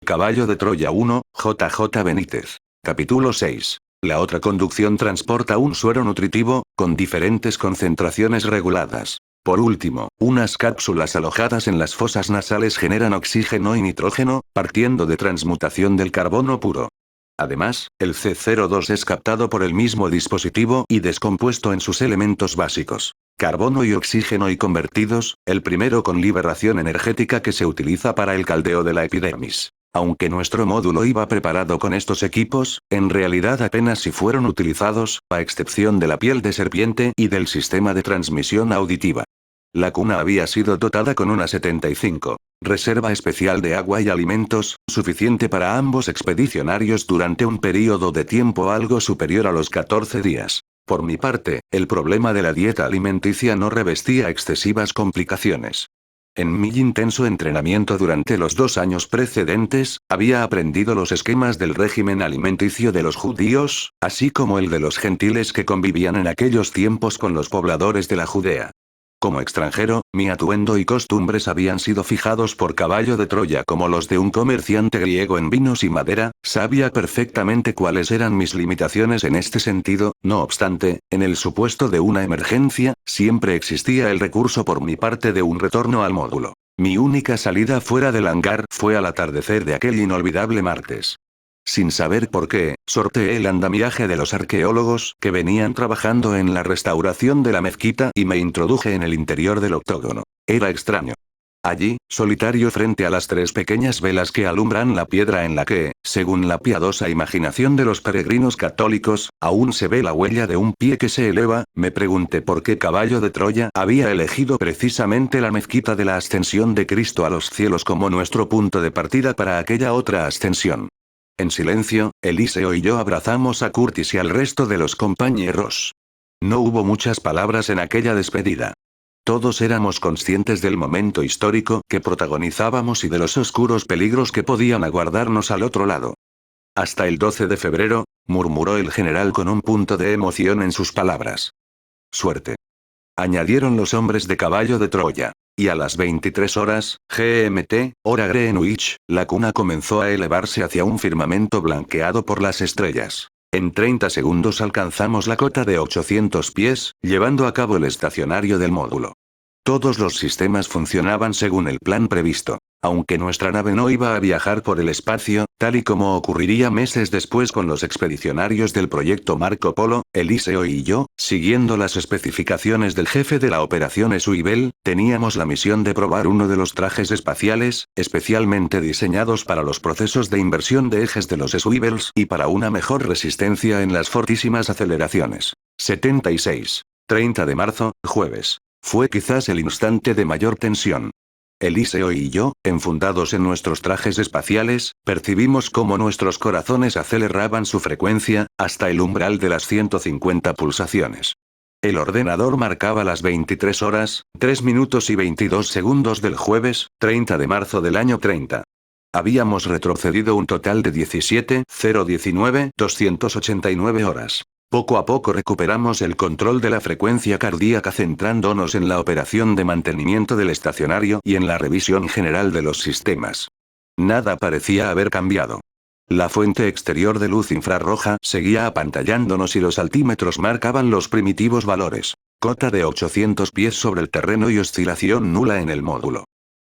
Caballo de Troya 1, JJ Benítez. Capítulo 6. La otra conducción transporta un suero nutritivo, con diferentes concentraciones reguladas. Por último, unas cápsulas alojadas en las fosas nasales generan oxígeno y nitrógeno, partiendo de transmutación del carbono puro. Además, el C02 es captado por el mismo dispositivo y descompuesto en sus elementos básicos, carbono y oxígeno, y convertidos, el primero con liberación energética que se utiliza para el caldeo de la epidermis. Aunque nuestro módulo iba preparado con estos equipos, en realidad apenas si fueron utilizados, a excepción de la piel de serpiente y del sistema de transmisión auditiva. La cuna había sido dotada con una 75. Reserva especial de agua y alimentos, suficiente para ambos expedicionarios durante un período de tiempo algo superior a los 14 días. Por mi parte, el problema de la dieta alimenticia no revestía excesivas complicaciones. En mi intenso entrenamiento durante los 2 años precedentes, había aprendido los esquemas del régimen alimenticio de los judíos, así como el de los gentiles que convivían en aquellos tiempos con los pobladores de la Judea. Como extranjero, mi atuendo y costumbres habían sido fijados por Caballo de Troya como los de un comerciante griego en vinos y madera. Sabía perfectamente cuáles eran mis limitaciones en este sentido. No obstante, en el supuesto de una emergencia, siempre existía el recurso por mi parte de un retorno al módulo. Mi única salida fuera del hangar fue al atardecer de aquel inolvidable martes. Sin saber por qué, sorteé el andamiaje de los arqueólogos que venían trabajando en la restauración de la mezquita y me introduje en el interior del octógono. Era extraño. Allí, solitario frente a las 3 pequeñas velas que alumbran la piedra en la que, según la piadosa imaginación de los peregrinos católicos, aún se ve la huella de un pie que se eleva, me pregunté por qué Caballo de Troya había elegido precisamente la mezquita de la Ascensión de Cristo a los cielos como nuestro punto de partida para aquella otra ascensión. En silencio, Eliseo y yo abrazamos a Curtis y al resto de los compañeros. No hubo muchas palabras en aquella despedida. Todos éramos conscientes del momento histórico que protagonizábamos y de los oscuros peligros que podían aguardarnos al otro lado. Hasta el 12 de febrero, murmuró el general con un punto de emoción en sus palabras. Suerte. Añadieron los hombres de Caballo de Troya. Y a las 23 horas, GMT, hora Greenwich, la cuna comenzó a elevarse hacia un firmamento blanqueado por las estrellas. En 30 segundos alcanzamos la cota de 800 pies, llevando a cabo el estacionario del módulo. Todos los sistemas funcionaban según el plan previsto. Aunque nuestra nave no iba a viajar por el espacio, tal y como ocurriría meses después con los expedicionarios del proyecto Marco Polo, Eliseo y yo, siguiendo las especificaciones del jefe de la operación Swivel, teníamos la misión de probar uno de los trajes espaciales, especialmente diseñados para los procesos de inversión de ejes de los Swivels y para una mejor resistencia en las fortísimas aceleraciones. 76. 30 de marzo, jueves. Fue quizás el instante de mayor tensión. Eliseo y yo, enfundados en nuestros trajes espaciales, percibimos cómo nuestros corazones aceleraban su frecuencia, hasta el umbral de las 150 pulsaciones. El ordenador marcaba las 23 horas, 3 minutos y 22 segundos del jueves, 30 de marzo del año 30. Habíamos retrocedido un total de 289 horas. Poco a poco recuperamos el control de la frecuencia cardíaca centrándonos en la operación de mantenimiento del estacionario y en la revisión general de los sistemas. Nada parecía haber cambiado. La fuente exterior de luz infrarroja seguía apantallándonos y los altímetros marcaban los primitivos valores. Cota de 800 pies sobre el terreno y oscilación nula en el módulo.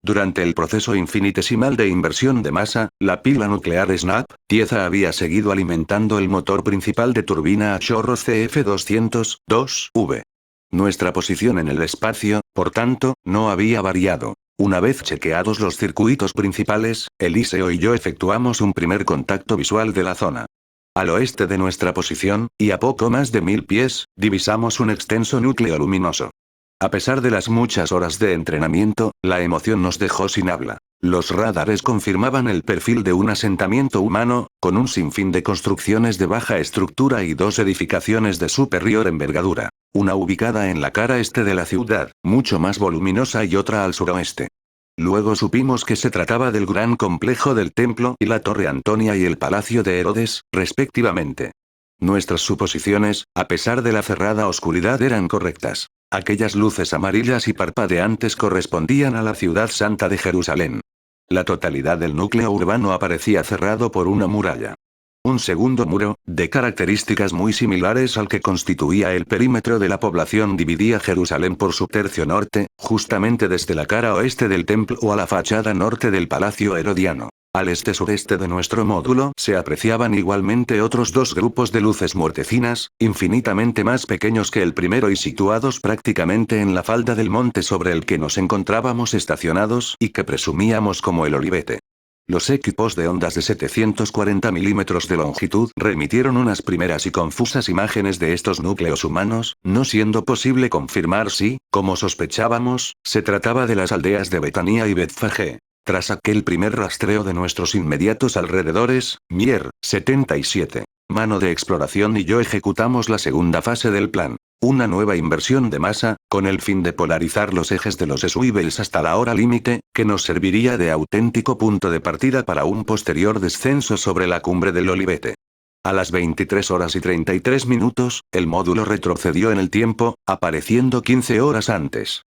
Durante el proceso infinitesimal de inversión de masa, la pila nuclear SNAP, Tieza había seguido alimentando el motor principal de turbina a chorro CF200-2V. Nuestra posición en el espacio, por tanto, no había variado. Una vez chequeados los circuitos principales, Eliseo y yo efectuamos un primer contacto visual de la zona. Al oeste de nuestra posición, y a poco más de 1000 pies, divisamos un extenso núcleo luminoso. A pesar de las muchas horas de entrenamiento, la emoción nos dejó sin habla. Los radares confirmaban el perfil de un asentamiento humano, con un sinfín de construcciones de baja estructura y 2 edificaciones de superior envergadura. Una ubicada en la cara este de la ciudad, mucho más voluminosa, y otra al suroeste. Luego supimos que se trataba del gran complejo del templo y la Torre Antonia y el Palacio de Herodes, respectivamente. Nuestras suposiciones, a pesar de la cerrada oscuridad, eran correctas. Aquellas luces amarillas y parpadeantes correspondían a la ciudad santa de Jerusalén. La totalidad del núcleo urbano aparecía cerrado por una muralla. Un segundo muro, de características muy similares al que constituía el perímetro de la población, dividía Jerusalén por su tercio norte, justamente desde la cara oeste del templo o a la fachada norte del palacio herodiano. Al este-sureste de nuestro módulo se apreciaban igualmente otros dos grupos de luces mortecinas, infinitamente más pequeños que el primero y situados prácticamente en la falda del monte sobre el que nos encontrábamos estacionados y que presumíamos como el Olivete. Los equipos de ondas de 740 milímetros de longitud remitieron unas primeras y confusas imágenes de estos núcleos humanos, no siendo posible confirmar si, como sospechábamos, se trataba de las aldeas de Betanía y Betfagé. Tras aquel primer rastreo de nuestros inmediatos alrededores, Mier, 77, mano de exploración y yo ejecutamos la segunda fase del plan. Una nueva inversión de masa, con el fin de polarizar los ejes de los swivels hasta la hora límite, que nos serviría de auténtico punto de partida para un posterior descenso sobre la cumbre del Olivete. A las 23 horas y 33 minutos, el módulo retrocedió en el tiempo, apareciendo 15 horas antes.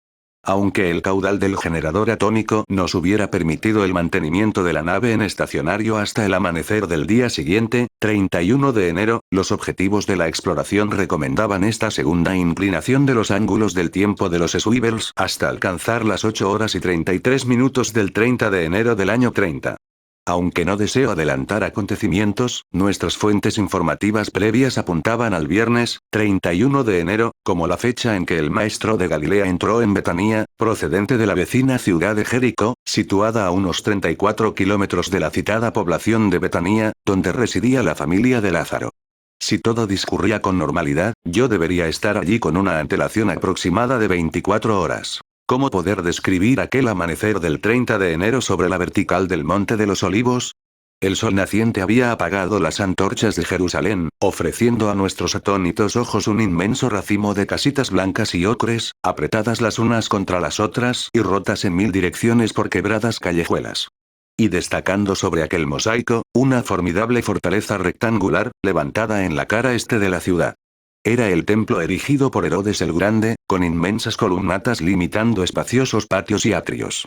Aunque el caudal del generador atómico nos hubiera permitido el mantenimiento de la nave en estacionario hasta el amanecer del día siguiente, 31 de enero, los objetivos de la exploración recomendaban esta segunda inclinación de los ángulos del tiempo de los swivels hasta alcanzar las 8 horas y 33 minutos del 30 de enero del año 30. Aunque no deseo adelantar acontecimientos, nuestras fuentes informativas previas apuntaban al viernes, 31 de enero, como la fecha en que el maestro de Galilea entró en Betanía, procedente de la vecina ciudad de Jericó, situada a unos 34 kilómetros de la citada población de Betanía, donde residía la familia de Lázaro. Si todo discurría con normalidad, yo debería estar allí con una antelación aproximada de 24 horas. ¿Cómo poder describir aquel amanecer del 30 de enero sobre la vertical del Monte de los Olivos? El sol naciente había apagado las antorchas de Jerusalén, ofreciendo a nuestros atónitos ojos un inmenso racimo de casitas blancas y ocres, apretadas las unas contra las otras y rotas en mil direcciones por quebradas callejuelas. Y destacando sobre aquel mosaico, una formidable fortaleza rectangular, levantada en la cara este de la ciudad. Era el templo erigido por Herodes el Grande, con inmensas columnatas limitando espaciosos patios y atrios.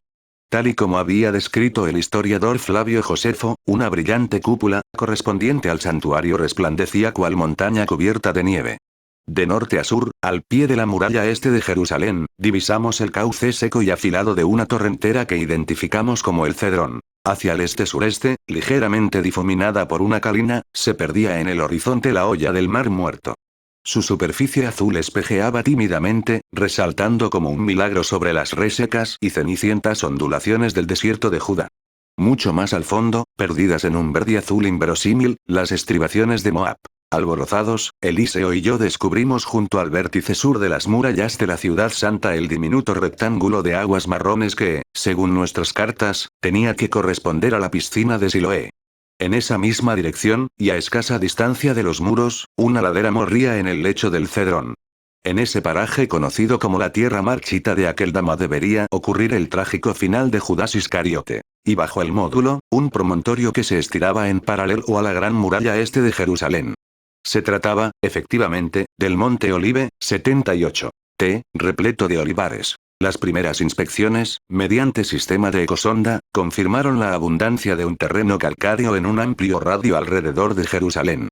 Tal y como había descrito el historiador Flavio Josefo, una brillante cúpula, correspondiente al santuario, resplandecía cual montaña cubierta de nieve. De norte a sur, al pie de la muralla este de Jerusalén, divisamos el cauce seco y afilado de una torrentera que identificamos como el Cedrón. Hacia el este-sureste, ligeramente difuminada por una calina, se perdía en el horizonte la hoya del Mar Muerto. Su superficie azul espejeaba tímidamente, resaltando como un milagro sobre las resecas y cenicientas ondulaciones del desierto de Judá. Mucho más al fondo, perdidas en un verde azul inverosímil, las estribaciones de Moab. Alborozados, Eliseo y yo descubrimos junto al vértice sur de las murallas de la ciudad santa el diminuto rectángulo de aguas marrones que, según nuestras cartas, tenía que corresponder a la piscina de Siloé. En esa misma dirección, y a escasa distancia de los muros, una ladera morría en el lecho del Cedrón. En ese paraje conocido como la tierra marchita de Akeldama debería ocurrir el trágico final de Judas Iscariote. Y bajo el módulo, un promontorio que se estiraba en paralelo a la gran muralla este de Jerusalén. Se trataba, efectivamente, del Monte Olive, 78. Repleto de olivares. Las primeras inspecciones, mediante sistema de ecosonda, confirmaron la abundancia de un terreno calcáreo en un amplio radio alrededor de Jerusalén.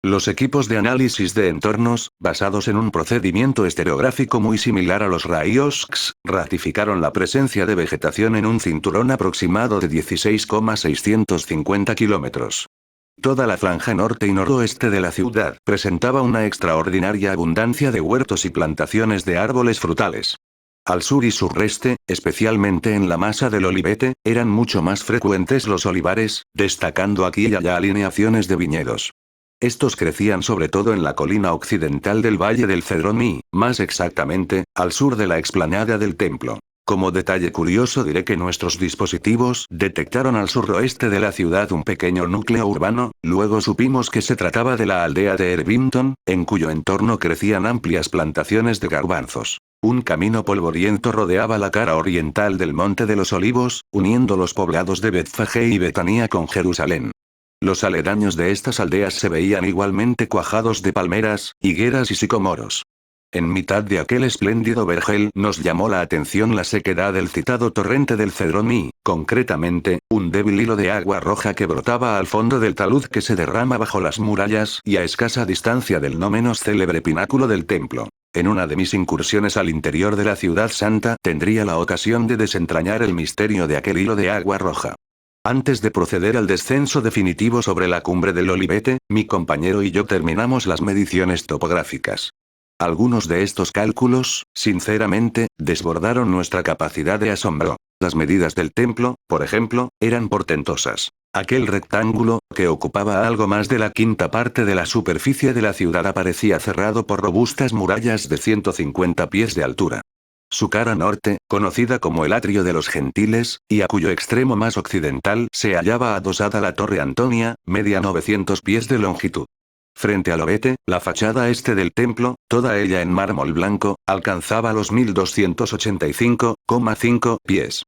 Los equipos de análisis de entornos, basados en un procedimiento estereográfico muy similar a los rayos X, ratificaron la presencia de vegetación en un cinturón aproximado de 16,650 kilómetros. Toda la franja norte y noroeste de la ciudad presentaba una extraordinaria abundancia de huertos y plantaciones de árboles frutales. Al sur y sureste, especialmente en la masa del Olivete, eran mucho más frecuentes los olivares, destacando aquí y allá alineaciones de viñedos. Estos crecían sobre todo en la colina occidental del Valle del Cedrón y, más exactamente, al sur de la explanada del templo. Como detalle curioso diré que nuestros dispositivos detectaron al suroeste de la ciudad un pequeño núcleo urbano, luego supimos que se trataba de la aldea de Irvington, en cuyo entorno crecían amplias plantaciones de garbanzos. Un camino polvoriento rodeaba la cara oriental del Monte de los Olivos, uniendo los poblados de Betfagé y Betanía con Jerusalén. Los aledaños de estas aldeas se veían igualmente cuajados de palmeras, higueras y sicomoros. En mitad de aquel espléndido vergel nos llamó la atención la sequedad del citado torrente del Cedrón y, concretamente, un débil hilo de agua roja que brotaba al fondo del talud que se derrama bajo las murallas y a escasa distancia del no menos célebre pináculo del templo. En una de mis incursiones al interior de la ciudad santa tendría la ocasión de desentrañar el misterio de aquel hilo de agua roja. Antes de proceder al descenso definitivo sobre la cumbre del Olivete, mi compañero y yo terminamos las mediciones topográficas. Algunos de estos cálculos, sinceramente, desbordaron nuestra capacidad de asombro. Las medidas del templo, por ejemplo, eran portentosas. Aquel rectángulo, que ocupaba algo más de la quinta parte de la superficie de la ciudad, aparecía cerrado por robustas murallas de 150 pies de altura. Su cara norte, conocida como el Atrio de los Gentiles, y a cuyo extremo más occidental se hallaba adosada la Torre Antonia, media 900 pies de longitud. Frente al oeste, la fachada este del templo, toda ella en mármol blanco, alcanzaba los 1285,5 pies.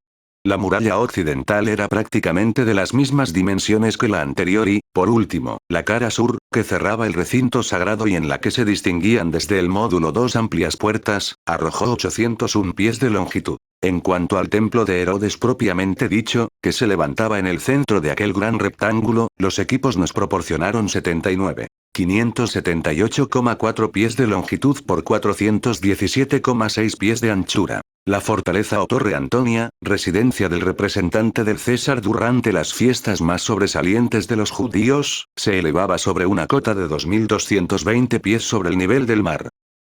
La muralla occidental era prácticamente de las mismas dimensiones que la anterior y, por último, la cara sur, que cerraba el recinto sagrado y en la que se distinguían desde el módulo dos amplias puertas, arrojó 801 pies de longitud. En cuanto al templo de Herodes propiamente dicho, que se levantaba en el centro de aquel gran rectángulo, los equipos nos proporcionaron 578,4 pies de longitud por 417,6 pies de anchura. La fortaleza o Torre Antonia, residencia del representante del César durante las fiestas más sobresalientes de los judíos, se elevaba sobre una cota de 2.220 pies sobre el nivel del mar.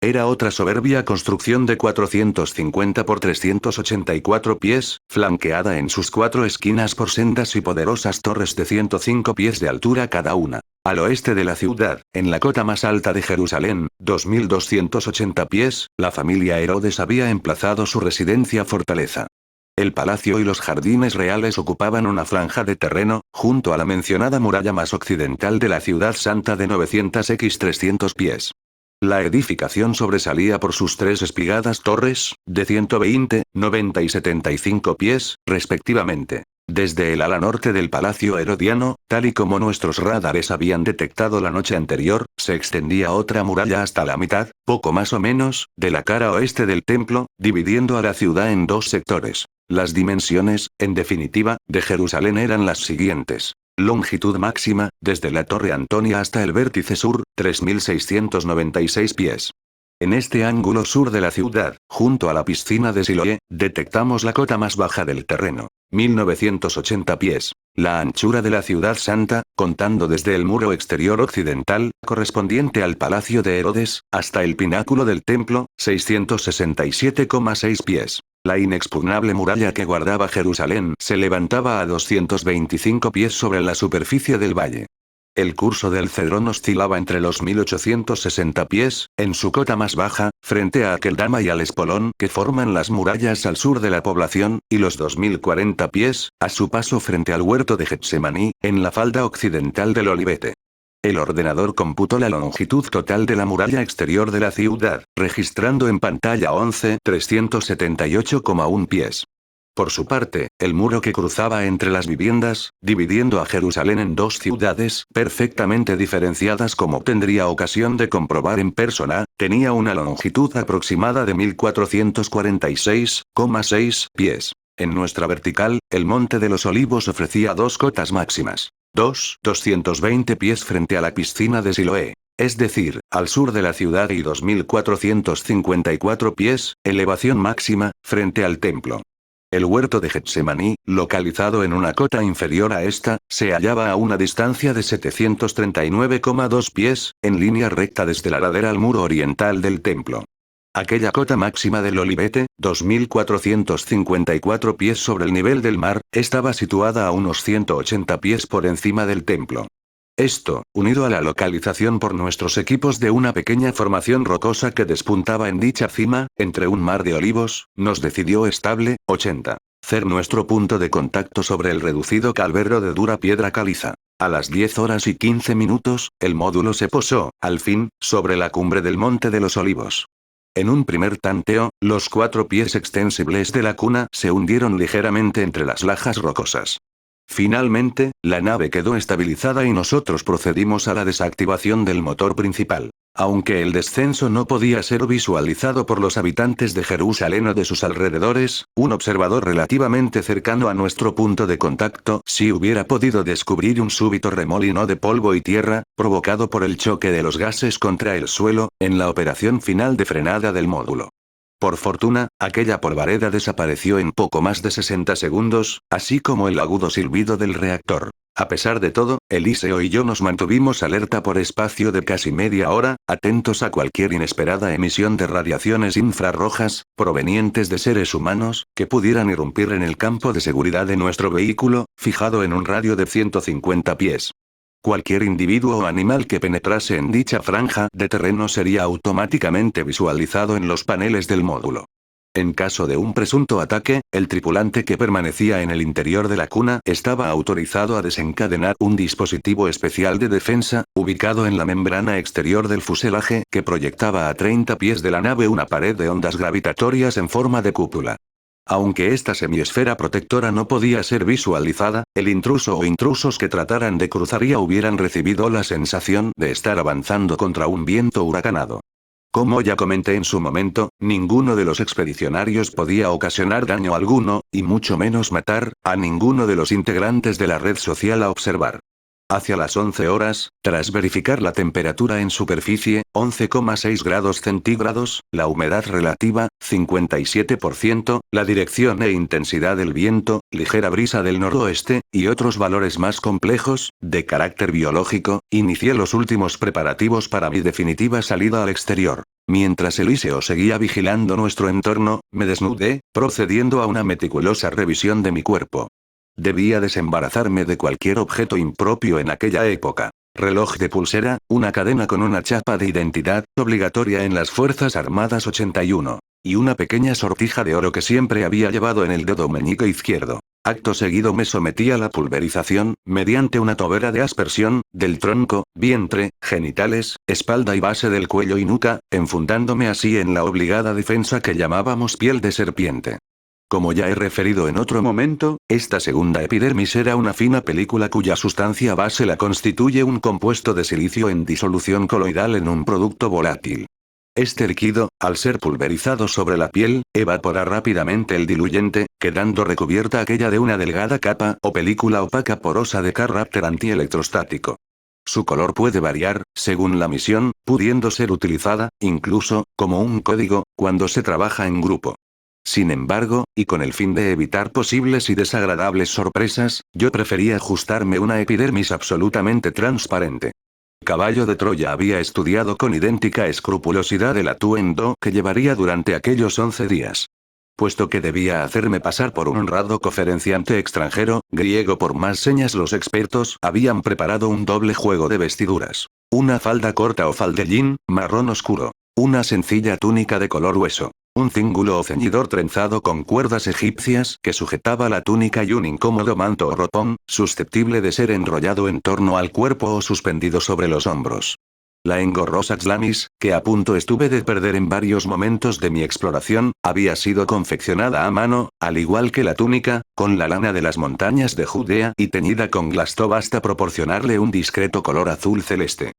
Era otra soberbia construcción de 450 por 384 pies, flanqueada en sus cuatro esquinas por sendas y poderosas torres de 105 pies de altura cada una. Al oeste de la ciudad, en la cota más alta de Jerusalén, 2.280 pies, la familia Herodes había emplazado su residencia fortaleza. El palacio y los jardines reales ocupaban una franja de terreno, junto a la mencionada muralla más occidental de la ciudad santa de 900x300 pies. La edificación sobresalía por sus tres espigadas torres, de 120, 90 y 75 pies, respectivamente. Desde el ala norte del Palacio Herodiano, tal y como nuestros radares habían detectado la noche anterior, se extendía otra muralla hasta la mitad, poco más o menos, de la cara oeste del templo, dividiendo a la ciudad en dos sectores. Las dimensiones, en definitiva, de Jerusalén eran las siguientes. Longitud máxima, desde la Torre Antonia hasta el vértice sur, 3.696 pies. En este ángulo sur de la ciudad, junto a la piscina de Siloé, detectamos la cota más baja del terreno, 1.980 pies. La anchura de la ciudad santa, contando desde el muro exterior occidental, correspondiente al palacio de Herodes, hasta el pináculo del templo, 667,6 pies. La inexpugnable muralla que guardaba Jerusalén se levantaba a 225 pies sobre la superficie del valle. El curso del Cedrón oscilaba entre los 1.860 pies, en su cota más baja, frente a Akeldama y al espolón que forman las murallas al sur de la población, y los 2.040 pies, a su paso frente al huerto de Getsemaní, en la falda occidental del Olivete. El ordenador computó la longitud total de la muralla exterior de la ciudad, registrando en pantalla 11.378,1 pies. Por su parte, el muro que cruzaba entre las viviendas, dividiendo a Jerusalén en dos ciudades perfectamente diferenciadas como tendría ocasión de comprobar en persona, tenía una longitud aproximada de 1.446,6 pies. En nuestra vertical, el Monte de los Olivos ofrecía dos cotas máximas. 220 pies frente a la piscina de Siloé. Es decir, al sur de la ciudad y 2.454 pies, elevación máxima, frente al templo. El huerto de Getsemaní, localizado en una cota inferior a esta, se hallaba a una distancia de 739,2 pies, en línea recta desde la ladera al muro oriental del templo. Aquella cota máxima del Olivete, 2.454 pies sobre el nivel del mar, estaba situada a unos 180 pies por encima del templo. Esto, unido a la localización por nuestros equipos de una pequeña formación rocosa que despuntaba en dicha cima, entre un mar de olivos, nos decidió estable, 80. Cer nuestro punto de contacto sobre el reducido calvario de dura piedra caliza. A las 10:15, el módulo se posó, al fin, sobre la cumbre del Monte de los Olivos. En un primer tanteo, los 4 pies extensibles de la cuna se hundieron ligeramente entre las lajas rocosas. Finalmente, la nave quedó estabilizada y nosotros procedimos a la desactivación del motor principal. Aunque el descenso no podía ser visualizado por los habitantes de Jerusalén o de sus alrededores, un observador relativamente cercano a nuestro punto de contacto sí hubiera podido descubrir un súbito remolino de polvo y tierra, provocado por el choque de los gases contra el suelo, en la operación final de frenada del módulo. Por fortuna, aquella polvareda desapareció en poco más de 60 segundos, así como el agudo silbido del reactor. A pesar de todo, Eliseo y yo nos mantuvimos alerta por espacio de casi media hora, atentos a cualquier inesperada emisión de radiaciones infrarrojas, provenientes de seres humanos, que pudieran irrumpir en el campo de seguridad de nuestro vehículo, fijado en un radio de 150 pies. Cualquier individuo o animal que penetrase en dicha franja de terreno sería automáticamente visualizado en los paneles del módulo. En caso de un presunto ataque, el tripulante que permanecía en el interior de la cuna estaba autorizado a desencadenar un dispositivo especial de defensa, ubicado en la membrana exterior del fuselaje, que proyectaba a 30 pies de la nave una pared de ondas gravitatorias en forma de cúpula. Aunque esta semiesfera protectora no podía ser visualizada, el intruso o intrusos que trataran de cruzarla hubieran recibido la sensación de estar avanzando contra un viento huracanado. Como ya comenté en su momento, ninguno de los expedicionarios podía ocasionar daño alguno, y mucho menos matar, a ninguno de los integrantes de la red social a observar. Hacia las 11 horas, tras verificar la temperatura en superficie, 11,6 grados centígrados, la humedad relativa, 57%, la dirección e intensidad del viento, ligera brisa del noroeste, y otros valores más complejos, de carácter biológico, inicié los últimos preparativos para mi definitiva salida al exterior. Mientras Eliseo seguía vigilando nuestro entorno, me desnudé, procediendo a una meticulosa revisión de mi cuerpo. Debía desembarazarme de cualquier objeto impropio en aquella época. Reloj de pulsera, una cadena con una chapa de identidad, obligatoria en las Fuerzas Armadas 81. Y una pequeña sortija de oro que siempre había llevado en el dedo meñique izquierdo. Acto seguido me sometí a la pulverización, mediante una tobera de aspersión, del tronco, vientre, genitales, espalda y base del cuello y nuca, enfundándome así en la obligada defensa que llamábamos piel de serpiente. Como ya he referido en otro momento, esta segunda epidermis era una fina película cuya sustancia base la constituye un compuesto de silicio en disolución coloidal en un producto volátil. Este líquido, al ser pulverizado sobre la piel, evapora rápidamente el diluyente, quedando recubierta aquella de una delgada capa o película opaca porosa de carácter antielectrostático. Su color puede variar, según la misión, pudiendo ser utilizada, incluso, como un código, cuando se trabaja en grupo. Sin embargo, y con el fin de evitar posibles y desagradables sorpresas, yo prefería ajustarme una epidermis absolutamente transparente. Caballo de Troya había estudiado con idéntica escrupulosidad el atuendo que llevaría durante aquellos 11 días. Puesto que debía hacerme pasar por un honrado conferenciante extranjero, griego por más señas los expertos habían preparado un doble juego de vestiduras. Una falda corta o faldellín, marrón oscuro. Una sencilla túnica de color hueso. Un cíngulo o ceñidor trenzado con cuerdas egipcias que sujetaba la túnica y un incómodo manto o ropón, susceptible de ser enrollado en torno al cuerpo o suspendido sobre los hombros. La engorrosa xlamis, que a punto estuve de perder en varios momentos de mi exploración, había sido confeccionada a mano, al igual que la túnica, con la lana de las montañas de Judea y teñida con glastov hasta proporcionarle un discreto color azul celeste.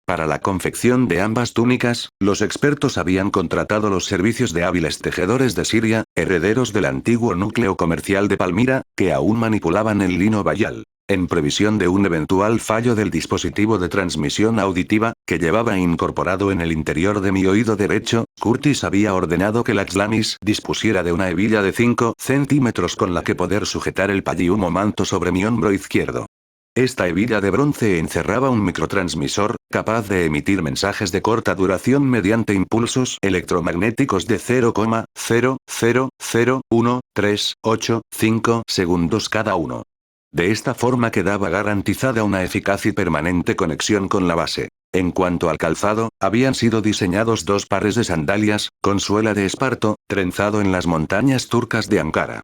Para la confección de ambas túnicas, los expertos habían contratado los servicios de hábiles tejedores de Siria, herederos del antiguo núcleo comercial de Palmira, que aún manipulaban el lino bayal. En previsión de un eventual fallo del dispositivo de transmisión auditiva, que llevaba incorporado en el interior de mi oído derecho, Curtis había ordenado que la xlamis dispusiera de una hebilla de 5 centímetros con la que poder sujetar el pallium o manto sobre mi hombro izquierdo. Esta hebilla de bronce encerraba un microtransmisor, capaz de emitir mensajes de corta duración mediante impulsos electromagnéticos de 0,0001385 segundos cada uno. De esta forma quedaba garantizada una eficaz y permanente conexión con la base. En cuanto al calzado, habían sido diseñados 2 pares de sandalias, con suela de esparto, trenzado en las montañas turcas de Ankara.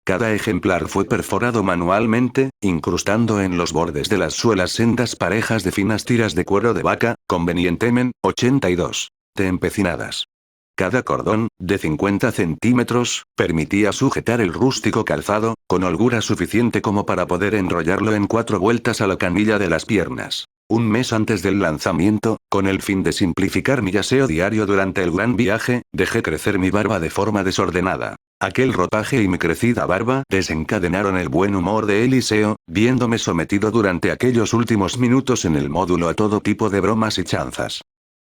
Cada ejemplar fue perforado manualmente, incrustando en los bordes de las suelas sendas parejas de finas tiras de cuero de vaca, convenientemente, 82, de empecinadas. Cada cordón, de 50 centímetros, permitía sujetar el rústico calzado, con holgura suficiente como para poder enrollarlo en 4 vueltas a la canilla de las piernas. Un mes antes del lanzamiento, con el fin de simplificar mi aseo diario durante el gran viaje, dejé crecer mi barba de forma desordenada. Aquel ropaje y mi crecida barba desencadenaron el buen humor de Eliseo, viéndome sometido durante aquellos últimos minutos en el módulo a todo tipo de bromas y chanzas.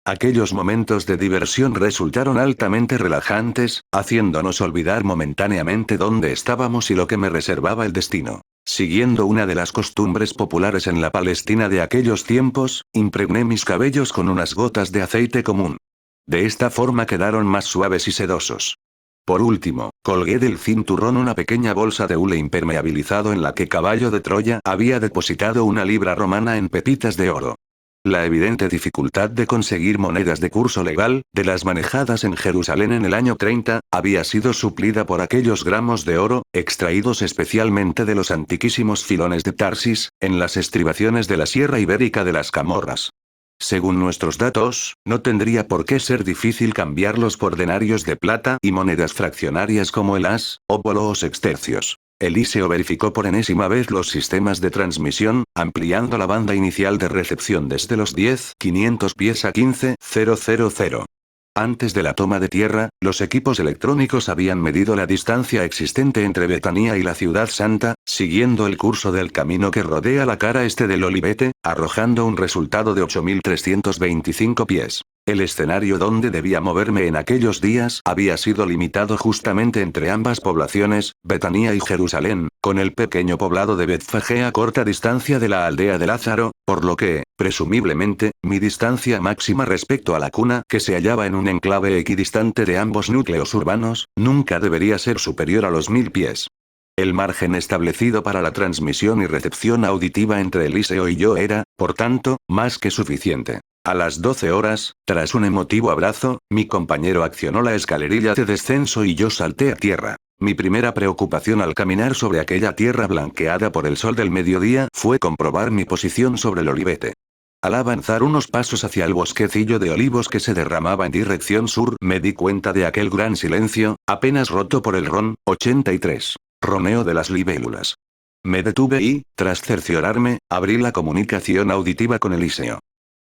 Aquellos momentos de diversión resultaron altamente relajantes, haciéndonos olvidar momentáneamente dónde estábamos y lo que me reservaba el destino. Siguiendo una de las costumbres populares en la Palestina de aquellos tiempos, impregné mis cabellos con unas gotas de aceite común. De esta forma quedaron más suaves y sedosos. Por último, colgué del cinturón una pequeña bolsa de hule impermeabilizado en la que Caballo de Troya había depositado una libra romana en pepitas de oro. La evidente dificultad de conseguir monedas de curso legal, de las manejadas en Jerusalén en el año 30, había sido suplida por aquellos gramos de oro, extraídos especialmente de los antiquísimos filones de Tarsis, en las estribaciones de la Sierra Ibérica de las Camorras. Según nuestros datos, no tendría por qué ser difícil cambiarlos por denarios de plata y monedas fraccionarias como el as, óbolo o sextercios. Eliseo verificó por enésima vez los sistemas de transmisión, ampliando la banda inicial de recepción desde los 10.500 pies a 15.000. Antes de la toma de tierra, los equipos electrónicos habían medido la distancia existente entre Betanía y la Ciudad Santa, siguiendo el curso del camino que rodea la cara este del Olivete, arrojando un resultado de 8.325 pies. El escenario donde debía moverme en aquellos días había sido limitado justamente entre ambas poblaciones, Betanía y Jerusalén, con el pequeño poblado de Betfagé a corta distancia de la aldea de Lázaro, por lo que, presumiblemente, mi distancia máxima respecto a la cuna, que se hallaba en un enclave equidistante de ambos núcleos urbanos, nunca debería ser superior a los 1000 pies. El margen establecido para la transmisión y recepción auditiva entre Eliseo y yo era, por tanto, más que suficiente. A las 12 horas, tras un emotivo abrazo, mi compañero accionó la escalerilla de descenso y yo salté a tierra. Mi primera preocupación al caminar sobre aquella tierra blanqueada por el sol del mediodía fue comprobar mi posición sobre el Olivete. Al avanzar unos pasos hacia el bosquecillo de olivos que se derramaba en dirección sur, me di cuenta de aquel gran silencio, apenas roto por el ron, 83. Roneo de las libélulas. Me detuve y, tras cerciorarme, abrí la comunicación auditiva con Eliseo.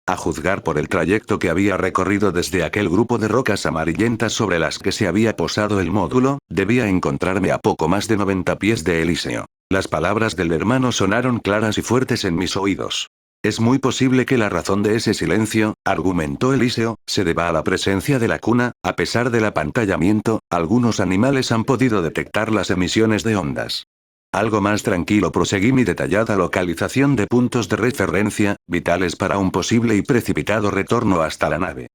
A juzgar por el trayecto que había recorrido desde aquel grupo de rocas amarillentas sobre las que se había posado el módulo, debía encontrarme a poco más de 90 pies de Eliseo. Las palabras del hermano sonaron claras y fuertes en mis oídos. Es muy posible que la razón de ese silencio, argumentó Eliseo, se deba a la presencia de la cuna. A pesar del apantallamiento, algunos animales han podido detectar las emisiones de ondas. Algo más tranquilo proseguí mi detallada localización de puntos de referencia, vitales para un posible y precipitado retorno hasta la nave.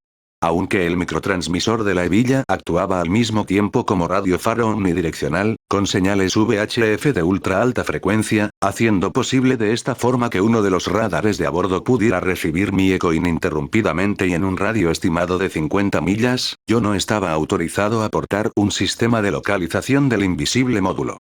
Aunque el microtransmisor de la hebilla actuaba al mismo tiempo como radio faro omnidireccional, con señales VHF de ultra alta frecuencia, haciendo posible de esta forma que uno de los radares de a bordo pudiera recibir mi eco ininterrumpidamente y en un radio estimado de 50 millas, yo no estaba autorizado a portar un sistema de localización del invisible módulo.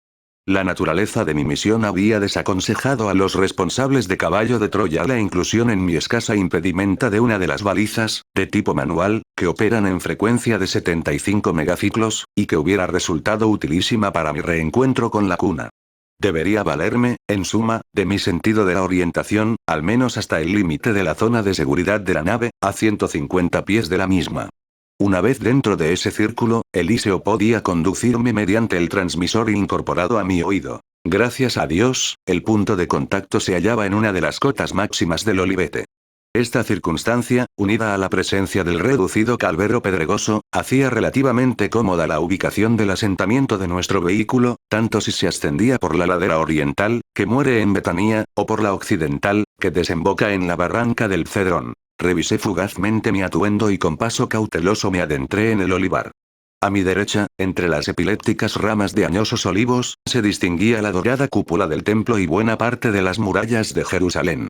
La naturaleza de mi misión había desaconsejado a los responsables de Caballo de Troya la inclusión en mi escasa impedimenta de una de las balizas, de tipo manual, que operan en frecuencia de 75 megaciclos, y que hubiera resultado utilísima para mi reencuentro con la cuna. Debería valerme, en suma, de mi sentido de la orientación, al menos hasta el límite de la zona de seguridad de la nave, a 150 pies de la misma. Una vez dentro de ese círculo, Eliseo podía conducirme mediante el transmisor incorporado a mi oído. Gracias a Dios, el punto de contacto se hallaba en una de las cotas máximas del Olivete. Esta circunstancia, unida a la presencia del reducido calvero pedregoso, hacía relativamente cómoda la ubicación del asentamiento de nuestro vehículo, tanto si se ascendía por la ladera oriental, que muere en Betanía, o por la occidental, que desemboca en la barranca del Cedrón. Revisé fugazmente mi atuendo y con paso cauteloso me adentré en el olivar. A mi derecha, entre las epilépticas ramas de añosos olivos, se distinguía la dorada cúpula del templo y buena parte de las murallas de Jerusalén.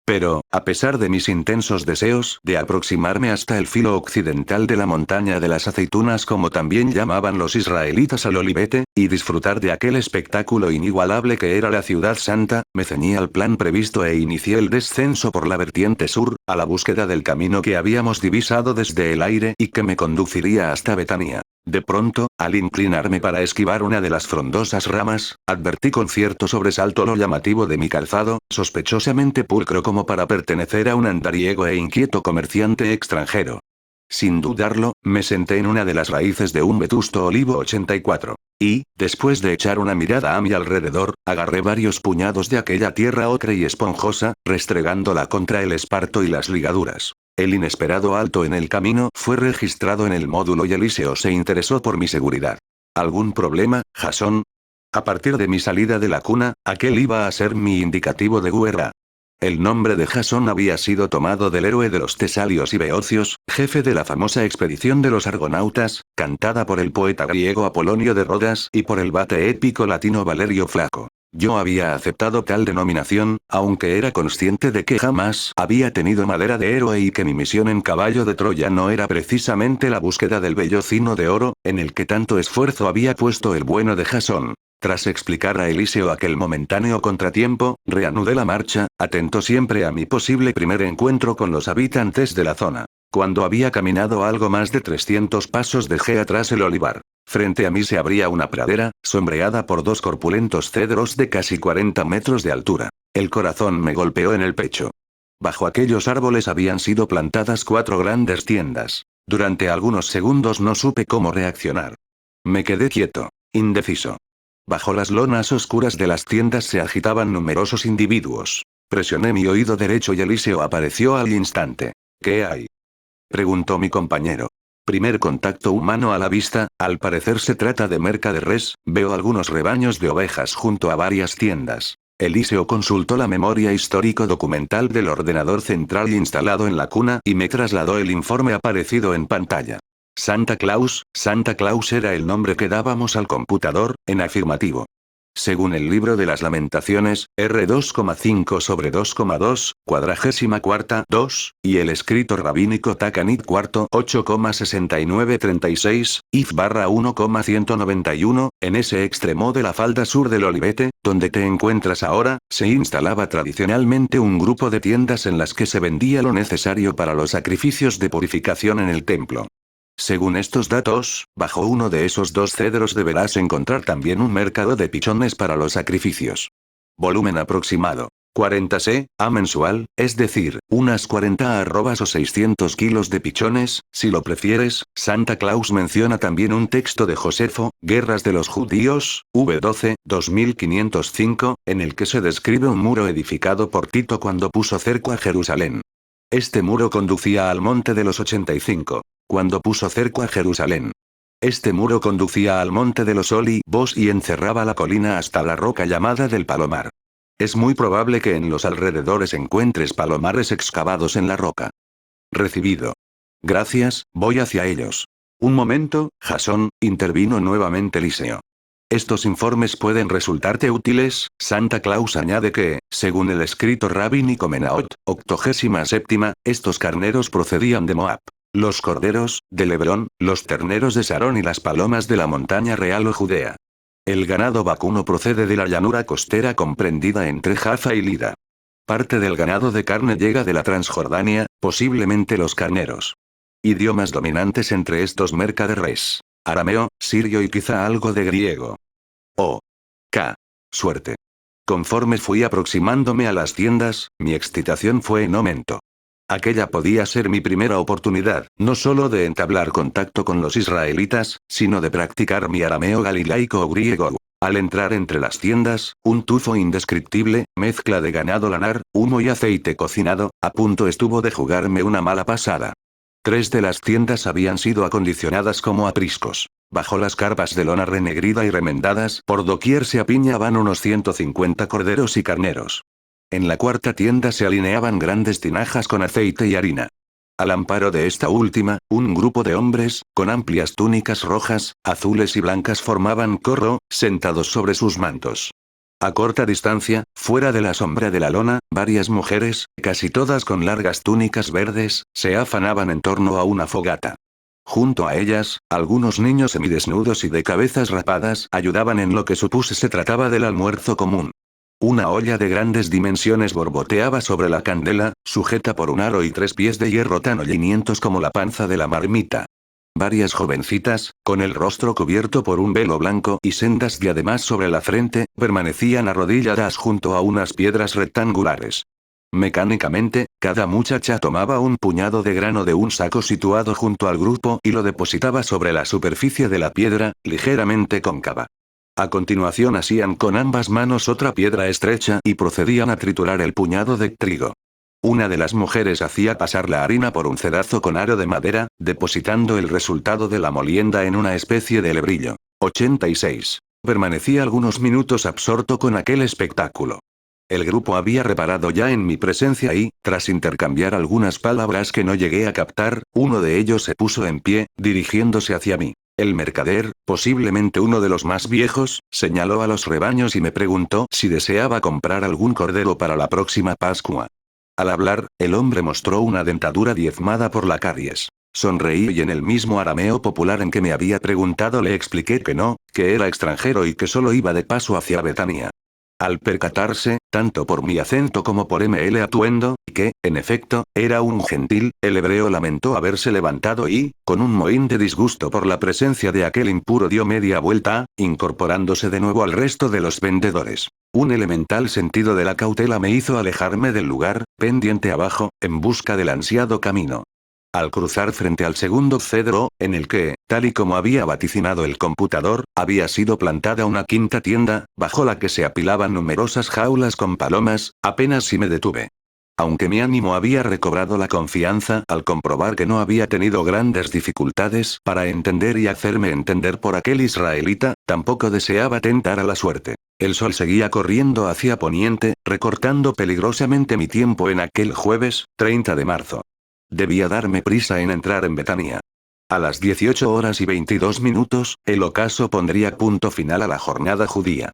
Pero, a pesar de mis intensos deseos de aproximarme hasta el filo occidental de la montaña de las aceitunas como también llamaban los israelitas al Olivete, y disfrutar de aquel espectáculo inigualable que era la Ciudad Santa, me ceñí al plan previsto e inicié el descenso por la vertiente sur, a la búsqueda del camino que habíamos divisado desde el aire y que me conduciría hasta Betanía. De pronto, al inclinarme para esquivar una de las frondosas ramas, advertí con cierto sobresalto lo llamativo de mi calzado, sospechosamente pulcro como para pertenecer pertenecer a un andariego e inquieto comerciante extranjero. Sin dudarlo, me senté en una de las raíces de un vetusto olivo 84. Y, después de echar una mirada a mi alrededor, agarré varios puñados de aquella tierra ocre y esponjosa, restregándola contra el esparto y las ligaduras. El inesperado alto en el camino fue registrado en el módulo y Eliseo se interesó por mi seguridad. ¿Algún problema, Jason? A partir de mi salida de la cuna, aquel iba a ser mi indicativo de guerra. El nombre de Jasón había sido tomado del héroe de los Tesalios y Beocios, jefe de la famosa expedición de los Argonautas, cantada por el poeta griego Apolonio de Rodas y por el vate épico latino Valerio Flaco. Yo había aceptado tal denominación, aunque era consciente de que jamás había tenido madera de héroe y que mi misión en Caballo de Troya no era precisamente la búsqueda del vellocino de oro, en el que tanto esfuerzo había puesto el bueno de Jasón. Tras explicar a Eliseo aquel momentáneo contratiempo, reanudé la marcha, atento siempre a mi posible primer encuentro con los habitantes de la zona. Cuando había caminado algo más de 300 pasos dejé atrás el olivar. Frente a mí se abría una pradera, sombreada por dos corpulentos cedros de casi 40 metros de altura. El corazón me golpeó en el pecho. Bajo aquellos árboles habían sido plantadas 4 grandes tiendas. Durante algunos segundos no supe cómo reaccionar. Me quedé quieto, indeciso. Bajo las lonas oscuras de las tiendas se agitaban numerosos individuos. Presioné mi oído derecho y Eliseo apareció al instante. ¿Qué hay?, preguntó mi compañero. Primer contacto humano a la vista, al parecer se trata de merca de res, veo algunos rebaños de ovejas junto a varias tiendas. Eliseo consultó la memoria histórico-documental del ordenador central instalado en la cuna y me trasladó el informe aparecido en pantalla. Santa Claus era el nombre que dábamos al computador, en afirmativo. Según el libro de las lamentaciones, R2,5 sobre 2,2, 44 2, y el escrito rabínico Takanit IV 8,6936, if/1,191, en ese extremo de la falda sur del Olivete, donde te encuentras ahora, se instalaba tradicionalmente un grupo de tiendas en las que se vendía lo necesario para los sacrificios de purificación en el templo. Según estos datos, bajo uno de esos 2 cedros deberás encontrar también un mercado de pichones para los sacrificios. Volumen aproximado: 40 c/a mensual, es decir, unas 40 arrobas o 600 kilos de pichones, si lo prefieres. Santa Claus menciona también un texto de Josefo, Guerras de los Judíos, v12, 2505, en el que se describe un muro edificado por Tito cuando puso cerco a Jerusalén. Este muro conducía al monte de los 85. Cuando puso cerco a Jerusalén. Este muro conducía al monte de los Olivos y encerraba la colina hasta la roca llamada del Palomar. Es muy probable que en los alrededores encuentres palomares excavados en la roca. Recibido. Gracias, voy hacia ellos. Un momento, Jasón, intervino nuevamente Eliseo. Estos informes pueden resultarte útiles. Santa Claus añade que, según el escrito rabínico Menaot, 87, estos carneros procedían de Moab. Los corderos, de Lebrón, los terneros de Sarón y las palomas de la montaña real o Judea. El ganado vacuno procede de la llanura costera comprendida entre Jaffa y Lida. Parte del ganado de carne llega de la Transjordania, posiblemente los carneros. Idiomas dominantes entre estos merca de res: arameo, sirio y quizá algo de griego. Oh. Suerte. Conforme fui aproximándome a las tiendas, mi excitación fue en aumento. Aquella podía ser mi primera oportunidad, no solo de entablar contacto con los israelitas, sino de practicar mi arameo galilaico o griego. Al entrar entre las tiendas, un tufo indescriptible, mezcla de ganado lanar, humo y aceite cocinado, a punto estuvo de jugarme una mala pasada. 3 de las tiendas habían sido acondicionadas como apriscos. Bajo las carpas de lona renegrida y remendadas, por doquier se apiñaban unos 150 corderos y carneros. En la 4ª tienda se alineaban grandes tinajas con aceite y harina. Al amparo de esta última, un grupo de hombres, con amplias túnicas rojas, azules y blancas formaban corro, sentados sobre sus mantos. A corta distancia, fuera de la sombra de la lona, varias mujeres, casi todas con largas túnicas verdes, se afanaban en torno a una fogata. Junto a ellas, algunos niños semidesnudos y de cabezas rapadas ayudaban en lo que supuse se trataba del almuerzo común. Una olla de grandes dimensiones borboteaba sobre la candela, sujeta por un aro y 3 pies de hierro tan hollinientos como la panza de la marmita. Varias jovencitas, con el rostro cubierto por un velo blanco y sendas diademas sobre la frente, permanecían arrodilladas junto a unas piedras rectangulares. Mecánicamente, cada muchacha tomaba un puñado de grano de un saco situado junto al grupo y lo depositaba sobre la superficie de la piedra, ligeramente cóncava. A continuación hacían con ambas manos otra piedra estrecha y procedían a triturar el puñado de trigo. Una de las mujeres hacía pasar la harina por un cedazo con aro de madera, depositando el resultado de la molienda en una especie de lebrillo. 86. Permanecí algunos minutos absorto con aquel espectáculo. El grupo había reparado ya en mi presencia y, tras intercambiar algunas palabras que no llegué a captar, uno de ellos se puso en pie, dirigiéndose hacia mí. El mercader, posiblemente uno de los más viejos, señaló a los rebaños y me preguntó si deseaba comprar algún cordero para la próxima Pascua. Al hablar, el hombre mostró una dentadura diezmada por la caries. Sonreí y en el mismo arameo popular en que me había preguntado le expliqué que no, que era extranjero y que solo iba de paso hacia Betania. Al percatarse, tanto por mi acento como por mi atuendo, que, en efecto, era un gentil, el hebreo lamentó haberse levantado y, con un mohín de disgusto por la presencia de aquel impuro dio media vuelta, incorporándose de nuevo al resto de los vendedores. Un elemental sentido de la cautela me hizo alejarme del lugar, pendiente abajo, en busca del ansiado camino. Al cruzar frente al segundo cedro, en el que, tal y como había vaticinado el computador, había sido plantada una quinta tienda, bajo la que se apilaban numerosas jaulas con palomas, apenas si me detuve. Aunque mi ánimo había recobrado la confianza al comprobar que no había tenido grandes dificultades para entender y hacerme entender por aquel israelita, tampoco deseaba tentar a la suerte. El sol seguía corriendo hacia poniente, recortando peligrosamente mi tiempo en aquel jueves, 30 de marzo. Debía darme prisa en entrar en Betania. A las 18:22, el ocaso pondría punto final a la jornada judía.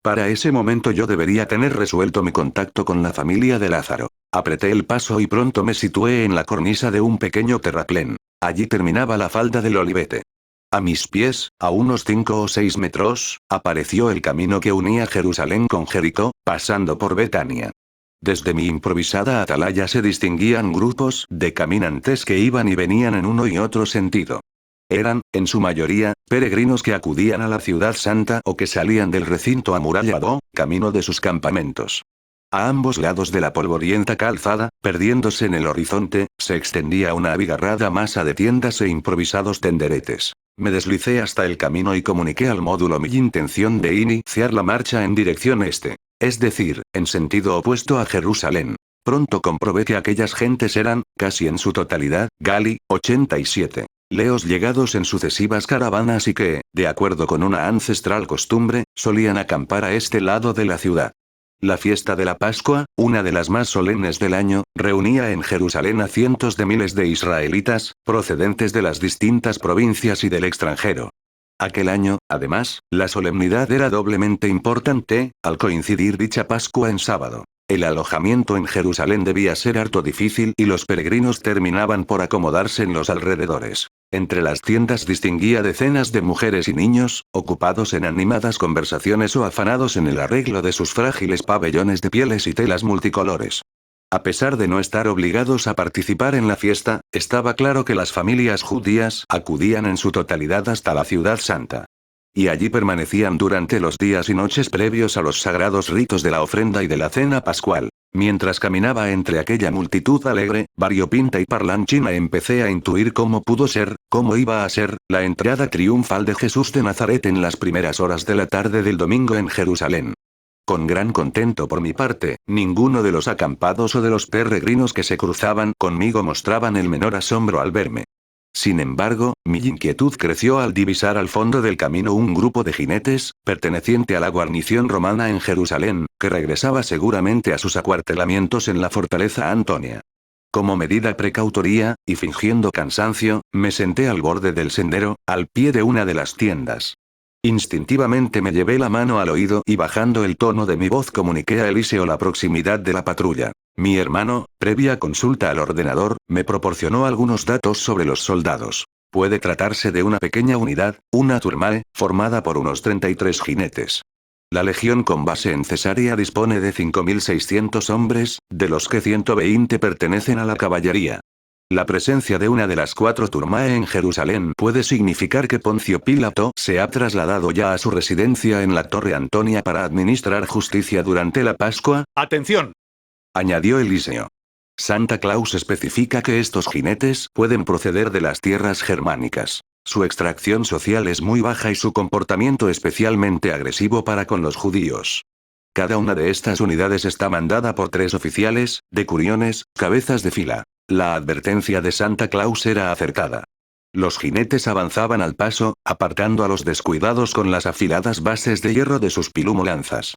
Para ese momento yo debería tener resuelto mi contacto con la familia de Lázaro. Apreté el paso y pronto me situé en la cornisa de un pequeño terraplén. Allí terminaba la falda del Olivete. A mis pies, a unos 5 o 6 metros, apareció el camino que unía Jerusalén con Jericó, pasando por Betania. Desde mi improvisada atalaya se distinguían grupos de caminantes que iban y venían en uno y otro sentido. Eran, en su mayoría, peregrinos que acudían a la ciudad santa o que salían del recinto amurallado, camino de sus campamentos. A ambos lados de la polvorienta calzada, perdiéndose en el horizonte, se extendía una abigarrada masa de tiendas e improvisados tenderetes. Me deslicé hasta el camino y comuniqué al módulo mi intención de iniciar la marcha en dirección este. Es decir, en sentido opuesto a Jerusalén. Pronto comprobé que aquellas gentes eran, casi en su totalidad, Gali, 87. Leos llegados en sucesivas caravanas y que, de acuerdo con una ancestral costumbre, solían acampar a este lado de la ciudad. La fiesta de la Pascua, una de las más solemnes del año, reunía en Jerusalén a cientos de miles de israelitas, procedentes de las distintas provincias y del extranjero. Aquel año, además, la solemnidad era doblemente importante, al coincidir dicha Pascua en sábado. El alojamiento en Jerusalén debía ser harto difícil y los peregrinos terminaban por acomodarse en los alrededores. Entre las tiendas distinguía decenas de mujeres y niños, ocupados en animadas conversaciones o afanados en el arreglo de sus frágiles pabellones de pieles y telas multicolores. A pesar de no estar obligados a participar en la fiesta, estaba claro que las familias judías acudían en su totalidad hasta la ciudad santa. Y allí permanecían durante los días y noches previos a los sagrados ritos de la ofrenda y de la cena pascual. Mientras caminaba entre aquella multitud alegre, variopinta y parlanchina empecé a intuir cómo iba a ser, la entrada triunfal de Jesús de Nazaret en las primeras horas de la tarde del domingo en Jerusalén. Con gran contento por mi parte, ninguno de los acampados o de los peregrinos que se cruzaban conmigo mostraban el menor asombro al verme. Sin embargo, mi inquietud creció al divisar al fondo del camino un grupo de jinetes, perteneciente a la guarnición romana en Jerusalén, que regresaba seguramente a sus acuartelamientos en la fortaleza Antonia. Como medida precautoria, y fingiendo cansancio, me senté al borde del sendero, al pie de una de las tiendas. Instintivamente me llevé la mano al oído y bajando el tono de mi voz comuniqué a Eliseo la proximidad de la patrulla. Mi hermano, previa consulta al ordenador, me proporcionó algunos datos sobre los soldados. Puede tratarse de una pequeña unidad, una turmae, formada por unos 33 jinetes. La legión con base en Cesarea dispone de 5.600 hombres, de los que 120 pertenecen a la caballería. La presencia de una de las 4 turmae en Jerusalén puede significar que Poncio Pilato se ha trasladado ya a su residencia en la Torre Antonia para administrar justicia durante la Pascua. ¡Atención! añadió Eliseo. Santa Claus especifica que estos jinetes pueden proceder de las tierras germánicas. Su extracción social es muy baja y su comportamiento especialmente agresivo para con los judíos. Cada una de estas unidades está mandada por 3 oficiales, decuriones, cabezas de fila. La advertencia de Santa Claus era acertada. Los jinetes avanzaban al paso, apartando a los descuidados con las afiladas bases de hierro de sus pilumolanzas.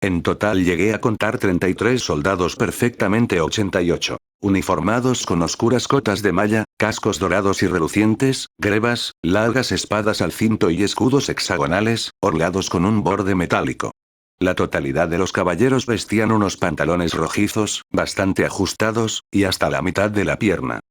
En total llegué a contar 33 soldados perfectamente 88. Uniformados con oscuras cotas de malla, cascos dorados y relucientes, grebas, largas espadas al cinto y escudos hexagonales, orlados con un borde metálico. La totalidad de los caballeros vestían unos pantalones rojizos, bastante ajustados, y hasta la mitad de la pierna.